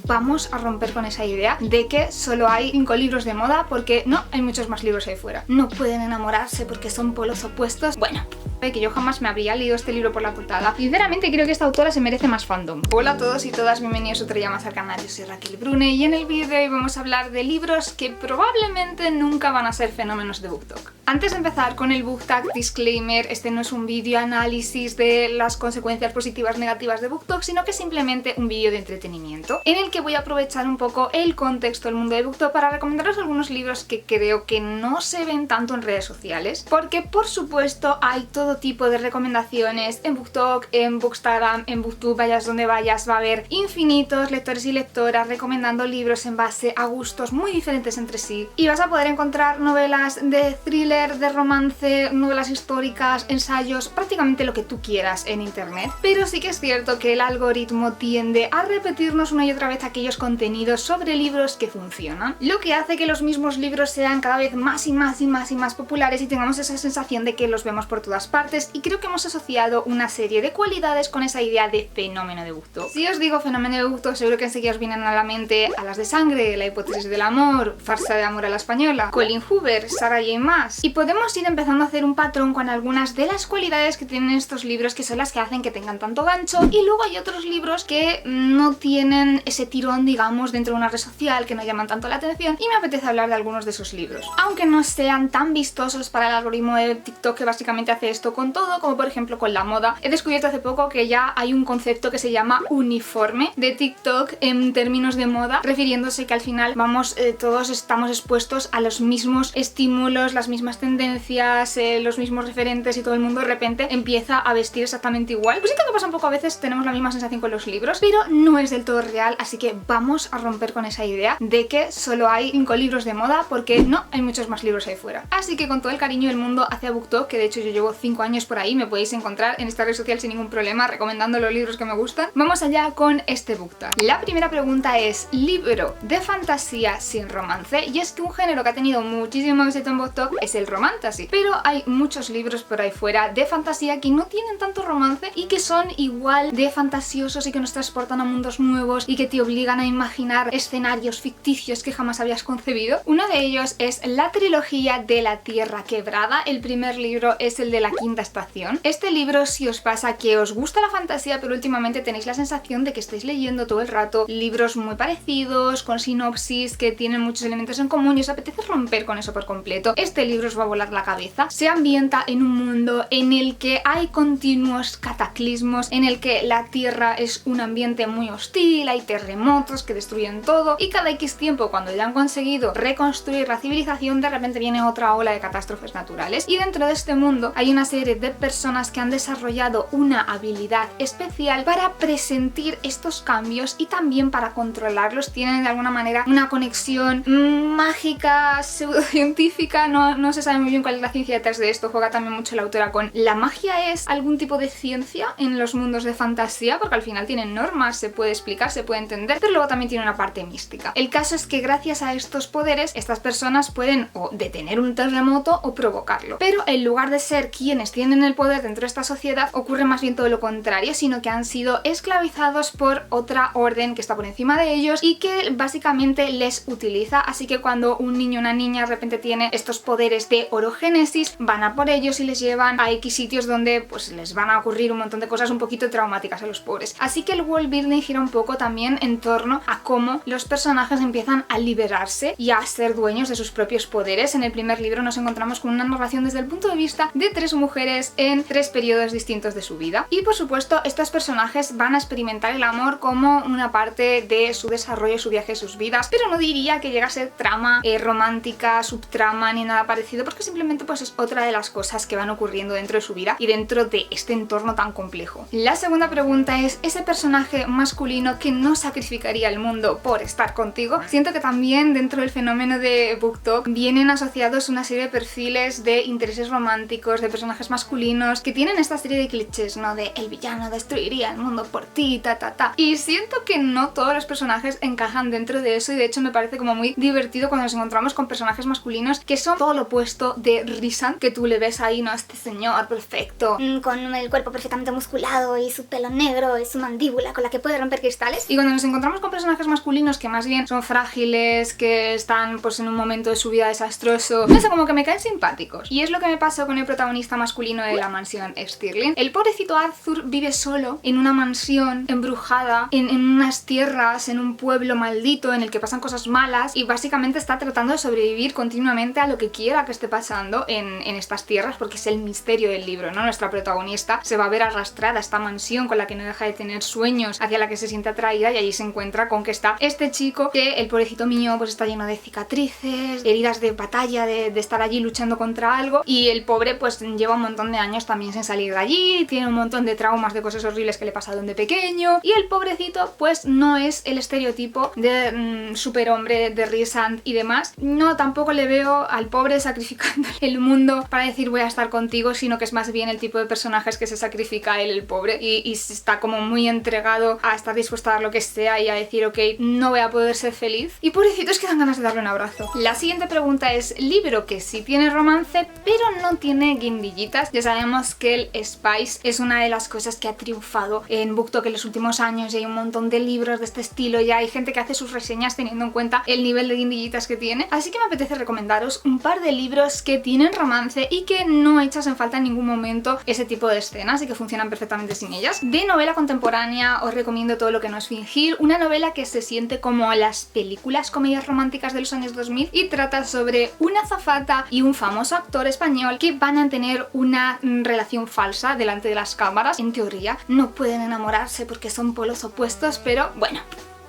Vamos a romper con esa idea de que solo hay 5 libros de moda, porque no, hay muchos más libros ahí fuera. No pueden enamorarse porque son polos opuestos. Bueno, que yo jamás me habría leído este libro por la portada. Sinceramente creo que esta autora se merece más fandom. Hola a todos y todas, bienvenidos otro día más al canal. Yo soy Raquel Brune y en el vídeo de hoy vamos a hablar de libros que probablemente nunca van a ser fenómenos de BookTok. Antes de empezar con el BookTok disclaimer, este no es un vídeo análisis de las consecuencias positivas y negativas de BookTok, sino que simplemente un vídeo de entretenimiento en el que voy a aprovechar un poco el contexto del mundo de BookTok para recomendaros algunos libros que creo que no se ven tanto en redes sociales, porque por supuesto hay todo tipo de recomendaciones en BookTok, en Bookstagram, en BookTube, vayas donde vayas, va a haber infinitos lectores y lectoras recomendando libros en base a gustos muy diferentes entre sí, y vas a poder encontrar novelas de thriller, de romance, novelas históricas, ensayos, prácticamente lo que tú quieras en internet. Pero sí que es cierto que el algoritmo tiende a repetirnos una y otra vez aquellos contenidos sobre libros que funcionan, lo que hace que los mismos libros sean cada vez más y más y más y más populares y tengamos esa sensación de que los vemos por todas partes, y creo que hemos asociado una serie de cualidades con esa idea de fenómeno de BookTok. Si os digo fenómeno de BookTok, seguro que enseguida os vienen a la mente Alas de Sangre, La Hipótesis del Amor, Farsa de Amor a la Española, Colin Hoover, Sarah J. Maas, y podemos ir empezando a hacer un patrón con algunas de las cualidades que tienen estos libros, que son las que hacen que tengan tanto gancho, y luego hay otros libros que no tienen ese tirón, digamos, dentro de una red social, que no llaman tanto la atención, y me apetece hablar de algunos de esos libros, aunque no sean tan vistosos para el algoritmo de TikTok, que básicamente hace esto con todo, como por ejemplo con la moda. He descubierto hace poco que ya hay un concepto que se llama uniforme de TikTok en términos de moda, refiriéndose que al final todos estamos expuestos a los mismos estímulos, las mismas tendencias, los mismos referentes, y todo el mundo de repente empieza a vestir exactamente igual. Pues sí que pasa un poco, a veces tenemos la misma sensación con los libros, pero no es del todo real, así que vamos a romper con esa idea de que solo hay 5 libros de moda, porque no, hay muchos más libros ahí fuera. Así que con todo el cariño del mundo hacia BookTok, que de hecho yo llevo 5 años por ahí, me podéis encontrar en esta red social sin ningún problema recomendando los libros que me gustan. Vamos allá con este BookTok. La primera pregunta es: libro de fantasía sin romance. Y es que un género que ha tenido muchísimo éxito en BookTok es el romantasy, pero hay muchos libros por ahí fuera de fantasía que no tienen tanto romance y que son igual de fantasiosos y que nos transportan a mundos nuevos y que te obligan a imaginar escenarios ficticios que jamás habías concebido. Uno de ellos es la trilogía de La Tierra Quebrada. El primer libro es el de La Quinta Estación. Este libro, si os pasa que os gusta la fantasía pero últimamente tenéis la sensación de que estáis leyendo todo el rato libros muy parecidos, con sinopsis que tienen muchos elementos en común y os apetece romper con eso por completo, este libro os va a volar la cabeza. Se ambienta en un mundo en el que hay continuos cataclismos, en el que la Tierra es un ambiente muy hostil, hay terremotos que destruyen todo, y cada X tiempo, cuando ya han conseguido reconstruir la civilización, de repente viene otra ola de catástrofes naturales. Y dentro de este mundo hay una serie de personas que han desarrollado una habilidad especial para presentir estos cambios y también para controlarlos. Tienen de alguna manera una conexión mágica, pseudocientífica, no se sabe muy bien cuál es la ciencia detrás de esto. Juega también mucho la autora con la magia. ¿Es algún tipo de ciencia en los mundos de fantasía? Porque al final tienen normas, se puede explicar, se puede entender, pero luego también tiene una parte mística. El caso es que gracias a estos poderes, estas personas pueden o detener un terremoto o provocarlo, pero en lugar de ser quienes tienen el poder dentro de esta sociedad, ocurre más bien todo lo contrario, sino que han sido esclavizados por otra orden que está por encima de ellos y que básicamente les utiliza. Así que cuando un niño o una niña de repente tiene estos poderes de orogénesis, van a por ellos y les llevan a X sitios donde pues les van a ocurrir un montón de cosas un poquito traumáticas a los pobres. Así que el world building gira un poco también en torno a cómo los personajes empiezan a liberarse y a ser dueños de sus propios poderes. En el primer libro nos encontramos con una narración desde el punto de vista de 3 mujeres en 3 periodos distintos de su vida, y por supuesto estos personajes van a experimentar el amor como una parte de su desarrollo, su viaje, sus vidas, pero no diría que llega a ser trama romántica, subtrama ni nada parecido, porque simplemente pues es otra de las cosas que van ocurriendo dentro de su vida y dentro de este entorno tan complejo. La segunda pregunta es: ese personaje masculino que no sacrificaría el mundo por estar contigo. Siento que también dentro del fenómeno de BookTok vienen asociados una serie de perfiles de intereses románticos, de personajes personajes masculinos que tienen esta serie de clichés, ¿no? De el villano destruiría el mundo por ti, y siento que no todos los personajes encajan dentro de eso, y de hecho me parece como muy divertido cuando nos encontramos con personajes masculinos que son todo lo opuesto de Rhysand, que tú le ves ahí, ¿no? Este señor perfecto, con el cuerpo perfectamente musculado y su pelo negro y su mandíbula con la que puede romper cristales. Y cuando nos encontramos con personajes masculinos que más bien son frágiles, que están pues en un momento de su vida desastroso, no sé, como que me caen simpáticos. Y es lo que me pasó con el protagonista masculino de la mansión Stirling. El pobrecito Arthur vive solo en una mansión embrujada, en unas tierras, en un pueblo maldito en el que pasan cosas malas, y básicamente está tratando de sobrevivir continuamente a lo que quiera que esté pasando en estas tierras, porque es el misterio del libro, ¿no? Nuestra protagonista se va a ver arrastrada a esta mansión con la que no deja de tener sueños, hacia la que se siente atraída, y allí se encuentra con que está este chico que el pobrecito mío pues está lleno de cicatrices, heridas de batalla, de estar allí luchando contra algo, y el pobre pues lleva un montón de años también sin salir de allí, tiene un montón de traumas, de cosas horribles que le pasaron de pequeño, y el pobrecito pues no es el estereotipo de superhombre de Rhysand y demás. No, tampoco le veo al pobre sacrificando el mundo para decir voy a estar contigo, sino que es más bien el tipo de personajes que se sacrifica a él, el pobre, y está como muy entregado a estar dispuesto a dar lo que sea y a decir ok, no voy a poder ser feliz, y pobrecito, es que dan ganas de darle un abrazo. La siguiente pregunta es: libro que sí tiene romance pero no tiene guindillitas. Ya sabemos que el Spice es una de las cosas que ha triunfado en BookTok en los últimos años, y hay un montón de libros de este estilo, ya hay gente que hace sus reseñas teniendo en cuenta el nivel de guindillitas que tiene, así que me apetece recomendaros un par de libros que tienen romance y que no echas en falta en ningún momento ese tipo de escenas y que funcionan perfectamente sin ellas. De novela contemporánea os recomiendo Todo lo que no es fingir, una novela que se siente como las películas comedias románticas de los años 2000 y trata sobre una azafata y un famoso actor español que van a tener una relación falsa delante de las cámaras. En teoría no pueden enamorarse porque son polos opuestos, pero bueno,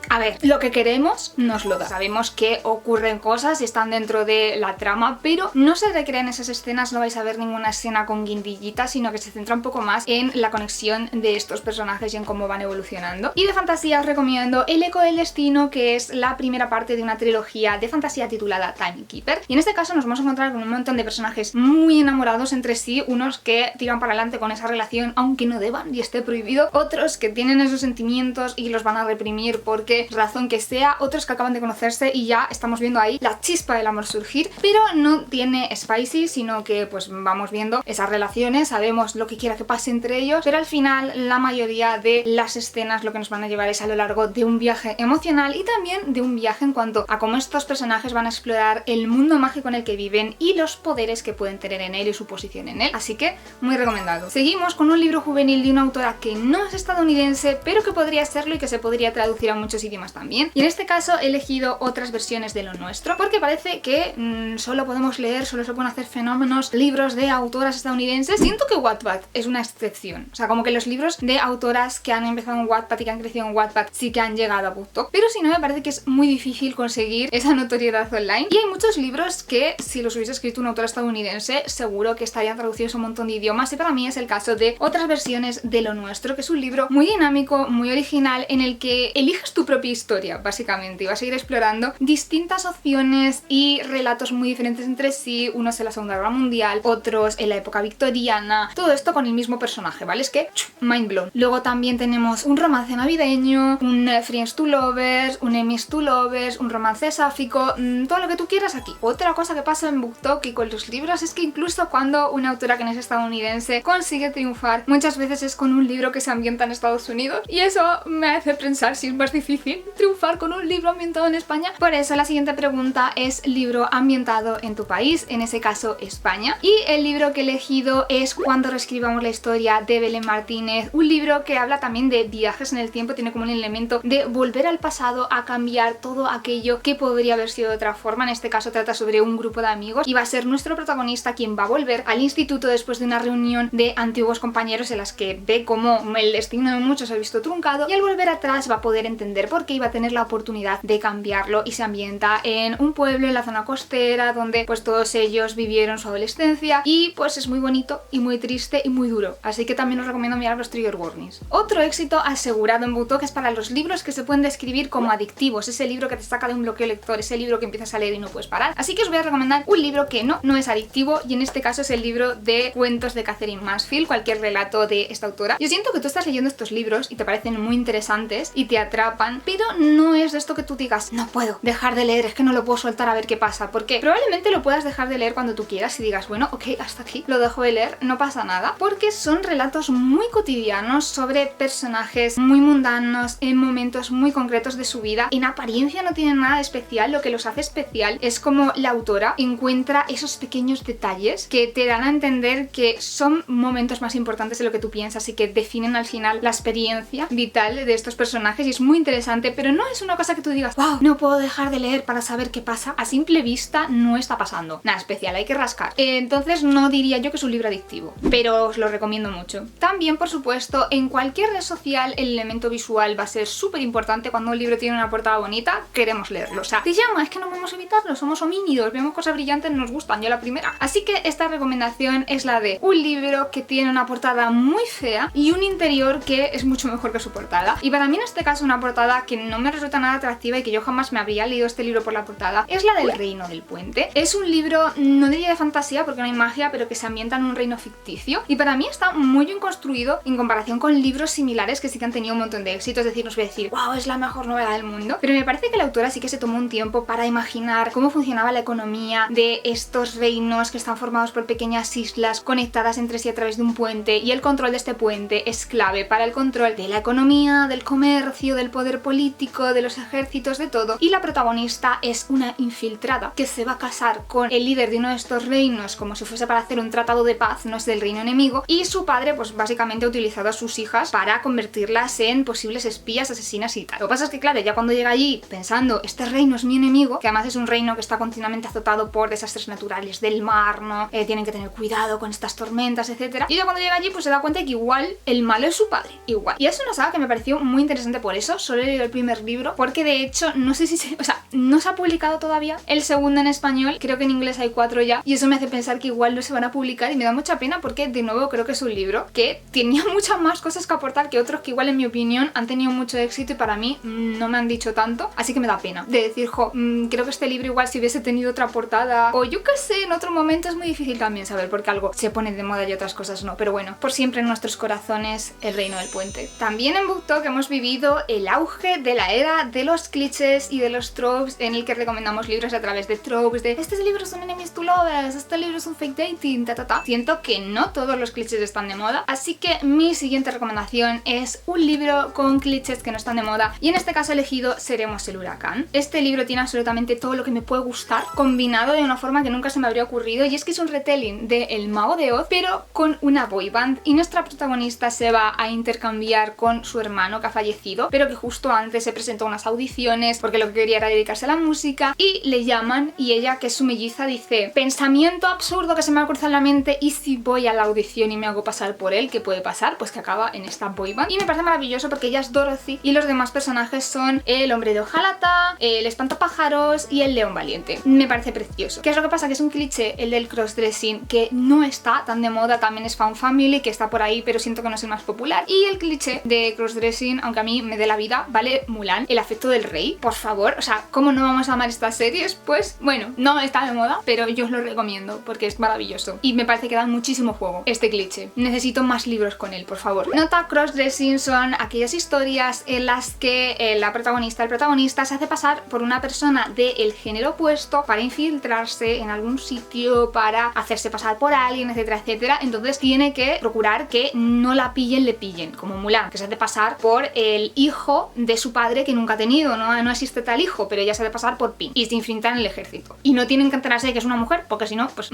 a ver, lo que queremos nos lo da. Sabemos que ocurren cosas y están dentro de la trama, pero no se recrean esas escenas, no vais a ver ninguna escena con guindillitas, sino que se centra un poco más en la conexión de estos personajes y en cómo van evolucionando. Y de fantasía os recomiendo El eco del destino, que es la primera parte de una trilogía de fantasía titulada Timekeeper. Y en este caso nos vamos a encontrar con un montón de personajes muy enamorados entre sí, unos que tiran para adelante con esa relación aunque no deban y esté prohibido, otros que tienen esos sentimientos y los van a reprimir porque razón que sea, otros que acaban de conocerse y ya estamos viendo ahí la chispa del amor surgir, pero no tiene spicy, sino que pues vamos viendo esas relaciones, sabemos lo que quiera que pase entre ellos, pero al final la mayoría de las escenas lo que nos van a llevar es a lo largo de un viaje emocional y también de un viaje en cuanto a cómo estos personajes van a explorar el mundo mágico en el que viven y los poderes que pueden tener en él y su posición en él, así que muy recomendado. Seguimos con un libro juvenil de una autora que no es estadounidense, pero que podría serlo y que se podría traducir a muchos idiomas también, y en este caso he elegido Otras versiones de lo nuestro porque parece que solo podemos leer, solo se pueden hacer fenómenos libros de autoras estadounidenses. Siento que Wattpad es una excepción, o sea, como que los libros de autoras que han empezado en Wattpad y que han crecido en Wattpad sí que han llegado a BookTok, pero si no me parece que es muy difícil conseguir esa notoriedad online, y hay muchos libros que si los hubiese escrito un autor estadounidense seguro que estarían traducidos a un montón de idiomas, y para mí es el caso de Otras versiones de lo nuestro, que es un libro muy dinámico, muy original, en el que eliges tu propia historia básicamente y vas a ir explorando distintas opciones y relatos muy diferentes entre sí, unos en la Segunda Guerra Mundial, otros en la época victoriana, todo esto con el mismo personaje, ¿vale? Es que mind blown. Luego también tenemos un romance navideño, un Friends to Lovers, un Enemies to Lovers, un romance sáfico, todo lo que tú quieras aquí. Otra cosa que pasa en BookTok y con los libros es que incluso cuando una autora que no es estadounidense consigue triunfar, muchas veces es con un libro que se ambienta en Estados Unidos, y eso me hace pensar si es más difícil triunfar con un libro ambientado en España. Por eso la siguiente pregunta es libro ambientado en tu país, en ese caso España, y el libro que he elegido es Cuando reescribamos la historia, de Belén Martínez, un libro que habla también de viajes en el tiempo, tiene como un elemento de volver al pasado a cambiar todo aquello que podría haber sido de otra forma. En este caso trata sobre un grupo de amigos y va a ser nuestro protagonista quien va a volver al instituto después de una reunión de antiguos compañeros en las que ve cómo el destino de muchos se ha visto truncado, y al volver atrás va a poder entender cambiar porque iba a tener la oportunidad de cambiarlo, y se ambienta en un pueblo en la zona costera donde pues todos ellos vivieron su adolescencia, y pues es muy bonito y muy triste y muy duro, así que también os recomiendo mirar los trigger warnings. Otro éxito asegurado en BookTok es para los libros que se pueden describir como adictivos, ese libro que te saca de un bloqueo lector, ese libro que empiezas a leer y no puedes parar. Así que os voy a recomendar un libro que no es adictivo, y en este caso es el libro de cuentos de Katherine Mansfield, cualquier relato de esta autora. Yo siento que tú estás leyendo estos libros y te parecen muy interesantes y te atrapan, pero no es de esto que tú digas, no puedo dejar de leer, es que no lo puedo soltar a ver qué pasa, porque probablemente lo puedas dejar de leer cuando tú quieras y digas, bueno, ok, hasta aquí, lo dejo de leer, no pasa nada, porque son relatos muy cotidianos sobre personajes muy mundanos en momentos muy concretos de su vida. En apariencia no tienen nada de especial, lo que los hace especial es como la autora encuentra esos pequeños detalles que te dan a entender que son momentos más importantes de lo que tú piensas y que definen al final la experiencia vital de estos personajes, y es muy interesante, pero no es una cosa que tú digas, wow, no puedo dejar de leer para saber qué pasa. A simple vista no está pasando nada especial, hay que rascar. Entonces no diría yo que es un libro adictivo, pero os lo recomiendo mucho. También, por supuesto, en cualquier red social el elemento visual va a ser súper importante. Cuando un libro tiene una portada bonita, queremos leerlo, o sea, te llama, es que no podemos evitarlo, somos homínidos, vemos cosas brillantes, nos gustan, yo la primera. Así que esta recomendación es la de un libro que tiene una portada muy fea y un interior que es mucho mejor que su portada. Y para mí en este caso una portada que no me resulta nada atractiva y que yo jamás me habría leído este libro por la portada es la del Reino del Puente. Es un libro, no diría de fantasía porque no hay magia, pero que se ambienta en un reino ficticio, y para mí está muy bien construido en comparación con libros similares que sí que han tenido un montón de éxito. Es decir, no os voy a decir, wow, es la mejor novela del mundo, pero me parece que la autora sí que se tomó un tiempo para imaginar cómo funcionaba la economía de estos reinos que están formados por pequeñas islas conectadas entre sí a través de un puente, y el control de este puente es clave para el control de la economía, del comercio, del poder político, de los ejércitos, de todo. Y la protagonista es una infiltrada que se va a casar con el líder de uno de estos reinos como si fuese para hacer un tratado de paz, no es del reino enemigo, y su padre pues básicamente ha utilizado a sus hijas para convertirlas en posibles espías, asesinas y tal. Lo que pasa es que claro, ya cuando llega allí pensando, este reino es mi enemigo, que además es un reino que está continuamente azotado por desastres naturales del mar, ¿no? Tienen que tener cuidado con estas tormentas, etcétera. Y ya cuando llega allí pues se da cuenta de que igual el malo es su padre, igual. Y es una saga que me pareció muy interesante por eso. Solo he leído el primer libro porque de hecho no sé si o sea, no se ha publicado todavía el segundo en español, creo que en inglés hay 4 ya, y eso me hace pensar que igual no se van a publicar, y me da mucha pena porque de nuevo creo que es un libro que tenía muchas más cosas que aportar que otros que igual en mi opinión han tenido mucho éxito y para mí no me han dicho tanto, así que me da pena de decir, jo, creo que este libro igual si hubiese tenido otra portada o yo qué sé, en otro momento. Es muy difícil también saber porque algo se pone de moda y otras cosas no, pero bueno, por siempre en nuestros corazones el Reino del Puente. También en BookTok hemos vivido el auge de la era de los clichés y de los tropes, en el que recomendamos libros a través de tropes, de este libro es un enemies to lovers, este libro es un fake dating, Siento que no todos los clichés están de moda, así que mi siguiente recomendación es un libro con clichés que no están de moda, y en este caso he elegido Seremos el huracán. Este libro tiene absolutamente todo lo que me puede gustar, combinado de una forma que nunca se me habría ocurrido, y es que es un retelling de El Mago de Oz, pero con una boy band, y nuestra protagonista se va a intercambiar con su hermano que ha fallecido, pero que justo antes se presentó a unas audiciones porque lo que quería era dedicarse a la música, y le llaman y ella, que es su melliza, dice, pensamiento absurdo que se me ha cruzado en la mente, y si voy a la audición y me hago pasar por él, ¿qué puede pasar? Pues que acaba en esta boy band. Y me parece maravilloso porque ella es Dorothy y los demás personajes son el hombre de hojalata, el espantapájaros y el león valiente. Me parece precioso. ¿Qué es lo que pasa? Que es un cliché, el del crossdressing, que no está tan de moda. También es Found Family, que está por ahí, pero siento que no es el más popular. Y el cliché de crossdressing, aunque a mí me dé la vida, vale Mulan, el afecto del rey. Por favor, o sea, ¿cómo no vamos a amar estas series? Pues bueno, no está de moda, pero yo os lo recomiendo porque es maravilloso. Y me parece que da muchísimo juego este cliché. Necesito más libros con él, por favor. Nota, crossdressing son aquellas historias en las que el protagonista se hace pasar por una persona del género opuesto para infiltrarse en algún sitio, para hacerse pasar por alguien, etcétera, etcétera. Entonces tiene que procurar que no la pillen, le pillen, como Mulan, que se hace pasar por el hijo de su padre que nunca ha tenido, no existe tal hijo, pero ella se hace pasar por Pin y se infiltra en el ejército. Y no tienen que enterarse de que es una mujer, porque si no, pues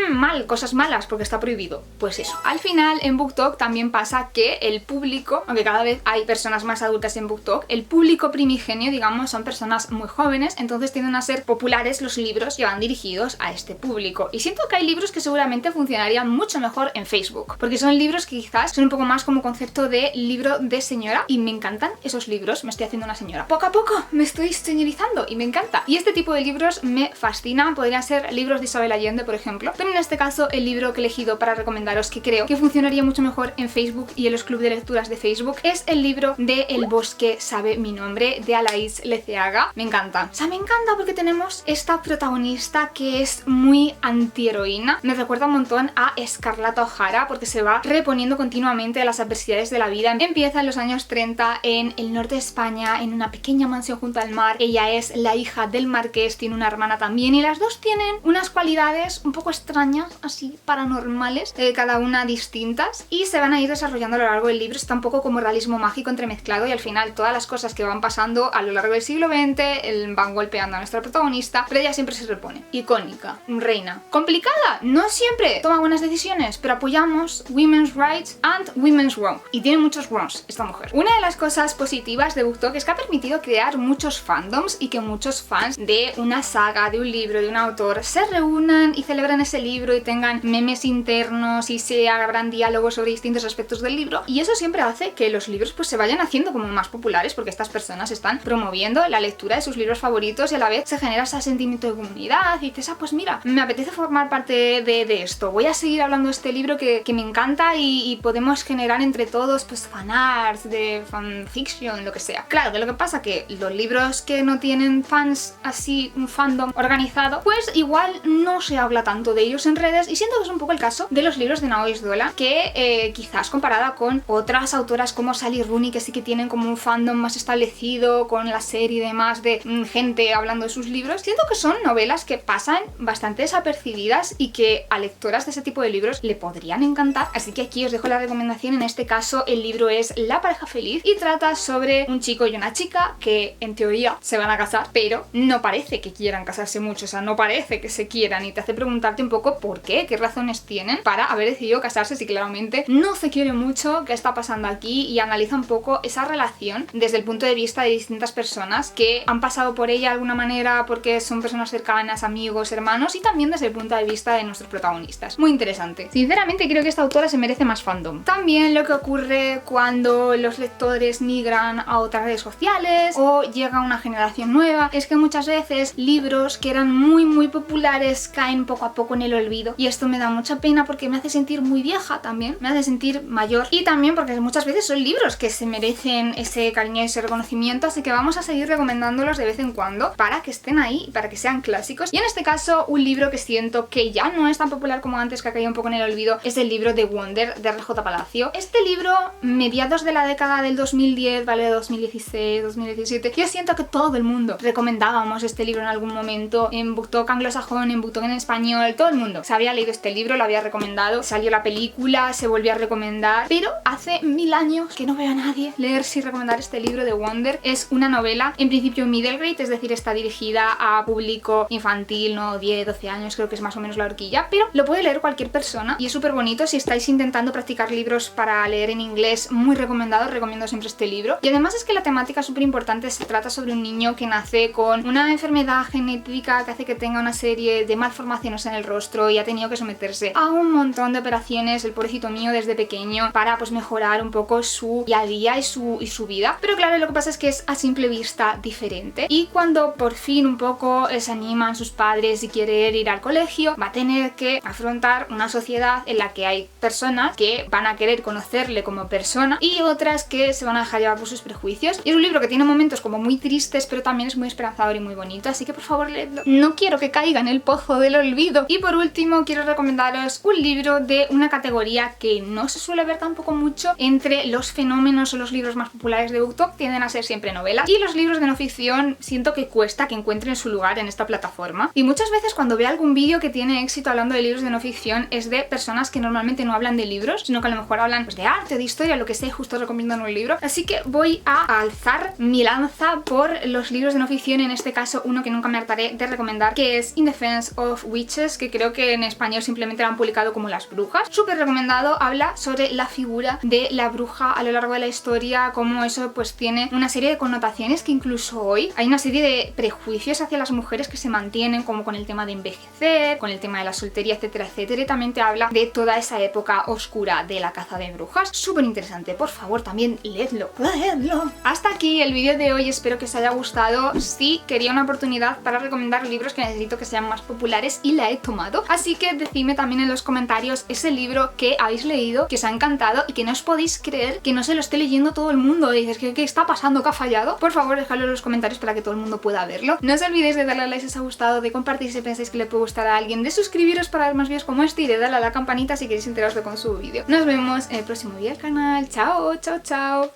mal, cosas malas, porque está prohibido. Pues eso. Al final, en BookTok también pasa que el público, aunque cada vez hay personas más adultas en BookTok, el público primigenio, digamos, son personas muy jóvenes, entonces tienden a ser populares los libros que van dirigidos a este público. Y siento que hay libros que seguramente funcionarían mucho mejor en Facebook, porque son libros que quizás son un poco más como concepto de libro de señora, y me encantan esos libros. me estoy haciendo una señora. Poco a poco me estoy señorizando y me encanta. Y este tipo de libros me fascinan. Podrían ser libros de Isabel Allende, por ejemplo, pero en este caso el libro que he elegido para recomendaros, que creo que funcionaría mucho mejor en Facebook y en los clubes de lecturas de Facebook, es el libro de El bosque sabe mi nombre, de Alaís Leceaga. Me encanta. O sea, me encanta porque tenemos esta protagonista que es muy antiheroína. Me recuerda un montón a Scarlett O'Hara porque se va reponiendo continuamente a las adversidades de la vida. Empieza en los años 30 en el norte de España, en una pequeña mansión junto al mar. Ella es la hija del marqués, tiene una hermana también y las dos tienen unas cualidades un poco extrañas, así paranormales, cada una distintas, y se van a ir desarrollando a lo largo del libro. Está un poco como realismo mágico entremezclado y al final todas las cosas que van pasando a lo largo del siglo XX van golpeando a nuestra protagonista, pero ella siempre se repone. Icónica, reina. ¿Complicada? No siempre toma buenas decisiones, pero apoyamos women's rights and women's wrong. Y tiene muchos wrongs esta mujer. Una de las cosas positivas de BookTok es que ha permitido crear muchos fandoms y que muchos fans de una saga, de un libro, de un autor se reúnan y celebren ese libro y tengan memes internos y se abran diálogos sobre distintos aspectos del libro, y eso siempre hace que los libros pues se vayan haciendo como más populares porque estas personas están promoviendo la lectura de sus libros favoritos y a la vez se genera ese sentimiento de comunidad y dices, ah, pues mira, me apetece formar parte de esto, voy a seguir hablando de este libro que me encanta y podemos generar entre todos pues fanarts, de fanfiction, lo que sea. Claro, que lo que pasa que los libros que no tienen fans así, un fandom organizado, pues igual no se habla tanto de ellos en redes, y siento que es un poco el caso de los libros de Naoise Dola, que quizás comparada con otras autoras como Sally Rooney, que sí que tienen como un fandom más establecido con la serie y demás de gente hablando de sus libros, siento que son novelas que pasan bastante desapercibidas y que a lectoras de ese tipo de libros le podrían encantar. Así que aquí os dejo la recomendación. En este caso el libro es La pareja feliz y trata sobre un chico y una chica que en teoría se van a casar, pero no parece que quieran casarse mucho, o sea, no parece que se quieran, y te hace preguntarte un poco por qué razones tienen para haber decidido casarse si claramente no se quiere mucho, qué está pasando aquí, y analiza un poco esa relación desde el punto de vista de distintas personas que han pasado por ella de alguna manera porque son personas cercanas, amigos, hermanos, y también desde el punto de vista de nuestros protagonistas. Muy interesante. Sinceramente creo que esta autora se merece más fandom. También lo que ocurre cuando los lectores migran a otras redes sociales o llega una generación nueva es que muchas veces libros que eran muy populares caen poco a poco en el olvido, y esto me da mucha pena porque me hace sentir muy vieja también, me hace sentir mayor, y también porque muchas veces son libros que se merecen ese cariño y ese reconocimiento, así que vamos a seguir recomendándolos de vez en cuando para que estén ahí, para que sean clásicos. Y en este caso un libro que siento que ya no es tan popular como antes, que ha caído un poco en el olvido, es el libro de Wonder de R.J. Palacio. Este libro, mediados de la década del 2010, vale, 2016, 2017, yo siento que todo el mundo recomendábamos este libro en algún momento, en BookTok anglosajón, en BookTok en español, todo el mundo se había leído este libro, lo había recomendado, salió la película, se volvió a recomendar, pero hace 1000 años que no veo a nadie leerse y recomendar este libro de Wonder. Es una novela, en principio middle grade, es decir, está dirigida a público infantil, no 10, 12 años, creo que es más o menos la horquilla, pero lo puede leer cualquier persona y es súper bonito. Si estáis intentando practicar libros para leer en inglés, muy recomendado, recomiendo siempre este libro. Y además es que la temática es súper importante, se trata sobre un niño que nace con una enfermedad genética que hace que tenga una serie de malformaciones en el rostro y ha tenido que someterse a un montón de operaciones, el pobrecito mío, desde pequeño, para pues mejorar un poco su día a día y su vida. Pero claro, lo que pasa es que es a simple vista diferente, y cuando por fin un poco se animan sus padres y quiere ir al colegio, va a tener que afrontar una sociedad en la que hay personas que van a querer conocerle como persona y otras que se van a dejar llevar por sus prejuicios. Y es un libro que tiene momentos como muy tristes, pero también es muy esperanzador y muy bonito, así que por favor leedlo. No quiero que caiga en el pozo del olvido. Y por último quiero recomendaros un libro de una categoría que no se suele ver tampoco mucho entre los fenómenos o los libros más populares de BookTok, tienden a ser siempre novelas, y los libros de no ficción siento que cuesta que encuentren su lugar en esta plataforma. Y muchas veces cuando veo algún vídeo que tiene éxito hablando de libros de no ficción es de personas que normalmente no hablan de libros, sino que a lo mejor hablan pues de arte, de historia, lo que sea, y justo recomiendan un libro. Así que voy a alzar mi lanza por los libros de no ficción, en este caso uno que nunca me hartaré de recomendar, que es In Defense of Witches, que creo que en español simplemente lo han publicado como Las Brujas. Súper recomendado, habla sobre la figura de la bruja a lo largo de la historia, como eso pues tiene una serie de connotaciones que incluso hoy hay una serie de prejuicios hacia las mujeres que se mantienen, como con el tema de envejecer, con el tema de la soltería, etcétera, etcétera, y también te habla de toda esa época oscura de la caza de brujas. Súper interesante, por favor, también leedlo. Hasta aquí el vídeo de hoy, espero que os haya gustado. Sí, quería una oportunidad para recomendar libros que necesito que sean más populares y la he tomado. Así que decidme también en los comentarios ese libro que habéis leído, que os ha encantado y que no os podéis creer que no se lo esté leyendo todo el mundo. Y dices, ¿qué está pasando? ¿Qué ha fallado? Por favor, dejadlo en los comentarios para que todo el mundo pueda verlo. No os olvidéis de darle a like si os ha gustado, de compartir si pensáis que le puede gustar a alguien, de suscribiros para ver más vídeos como este y de darle a la campanita si queréis enteraros de cuando subo vídeo. Nos vemos en el próximo vídeo del canal. Chao, chao, chao.